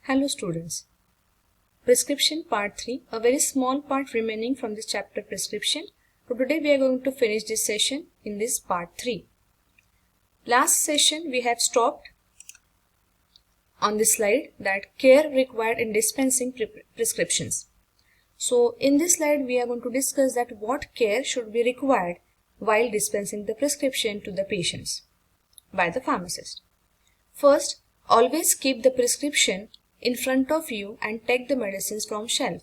Hello students. Prescription part 3, a very small part remaining from this chapter prescription. So today we are going to finish this session in this part 3. Last session we had stopped on this slide that care required in dispensing prescriptions. So in this slide we are going to discuss that what care should be required while dispensing the prescription to the patients by the pharmacist. First, always keep the prescription in front of you and take the medicines from shelf.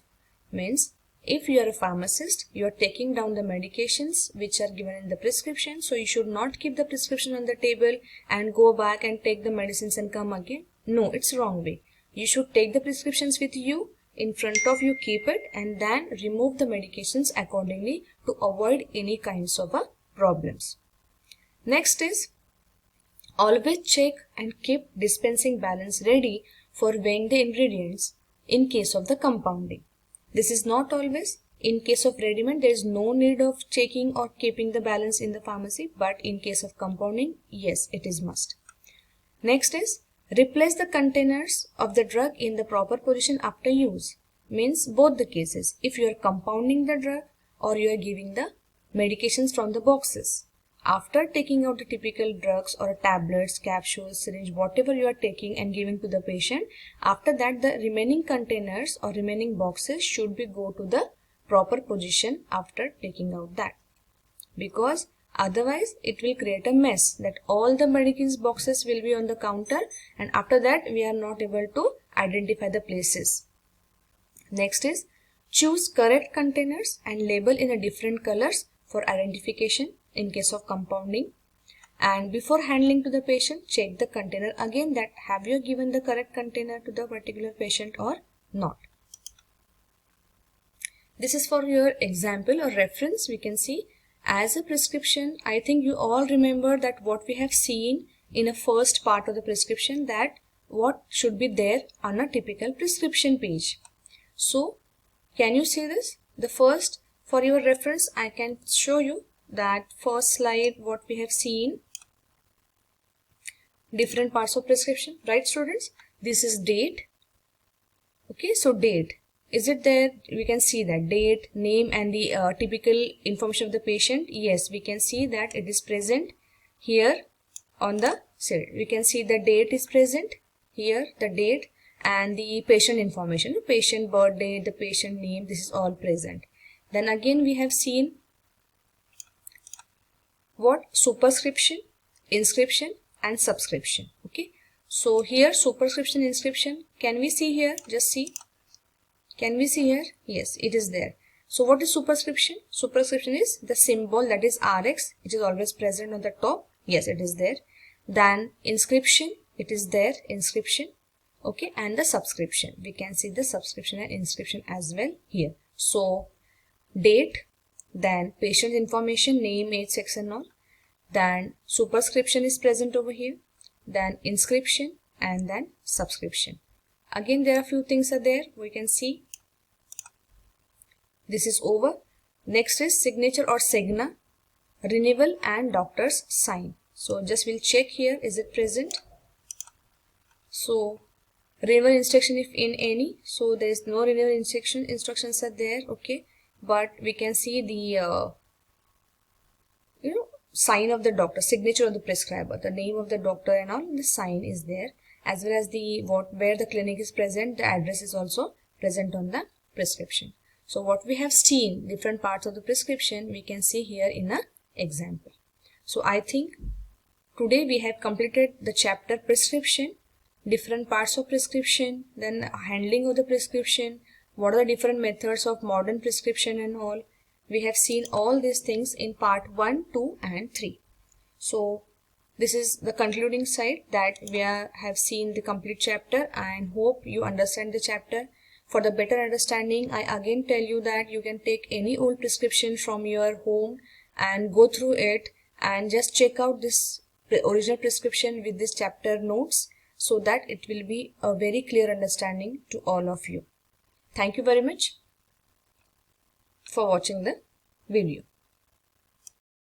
Means if you are a pharmacist, you are taking down the medications which are given in the prescription, so you should not keep the prescription on the table and go back and take the medicines and come again. No, it's wrong way. You should take the prescriptions with you, in front of you, keep it, and then remove the medications accordingly to avoid any kinds of problems. Next is always check and keep dispensing balance ready for weighing the ingredients in case of the compounding. This is not always. In case of ready-made, there is no need of checking or keeping the balance in the pharmacy, but in case of compounding, yes, it is must. Next is replace the containers of the drug in the proper position after use. Means both the cases. If you are compounding the drug or you are giving the medications from the boxes. After taking out the typical drugs or tablets, capsules, syringe, whatever you are taking and giving to the patient, after that the remaining containers or remaining boxes should be go to the proper position after taking out that. Because otherwise it will create a mess that all the medicines boxes will be on the counter and after that we are not able to identify the places. Next is choose correct containers and label in a different colors for identification in case of compounding, and before handling to the patient, check the container again that have you given the correct container to the particular patient or not. This is for your example or reference. We can see as a prescription, I think you all remember that what we have seen in a first part of the prescription, that what should be there on a typical prescription page. So can you see this? The first, for your reference, I can show you that first slide what we have seen, different parts of prescription, right students? This is date. Okay, so date, is it there? We can see that date, name and the typical information of the patient. Yes, we can see that it is present here on the side. We can see the date is present here, the date and the patient information, the patient birthday, the patient name, this is all present. Then again we have seen what? Superscription, inscription and subscription. Okay, so here superscription, inscription, can we see here? Just see, can we see here? Yes, it is there. So what is superscription? Superscription is the symbol that is RX, it is always present on the top. Yes, it is there. Then inscription, it is there, inscription. Okay, and the subscription, we can see the subscription and inscription as well here. So date, then patient information, name, age, sex and all. Then superscription is present over here. Then inscription and then subscription. Again there are few things are there. We can see this is over. Next is signature or signa, renewal and doctor's sign. So just we'll check here, is it present? So renewal instruction if in any. So there is no renewal instructions are there. Okay. But we can see the sign of the doctor, signature of the prescriber, the name of the doctor and all, the sign is there, as well as the where the clinic is present, the address is also present on the prescription. So what we have seen, different parts of the prescription, we can see here in an example. So I think today we have completed the chapter prescription, different parts of prescription, then handling of the prescription, what are the different methods of modern prescription and all. We have seen all these things in part 1, 2 and 3. So this is the concluding side that we have seen the complete chapter and hope you understand the chapter. For the better understanding, I again tell you that you can take any old prescription from your home and go through it and just check out this original prescription with this chapter notes so that it will be a very clear understanding to all of you. Thank you very much for watching the video.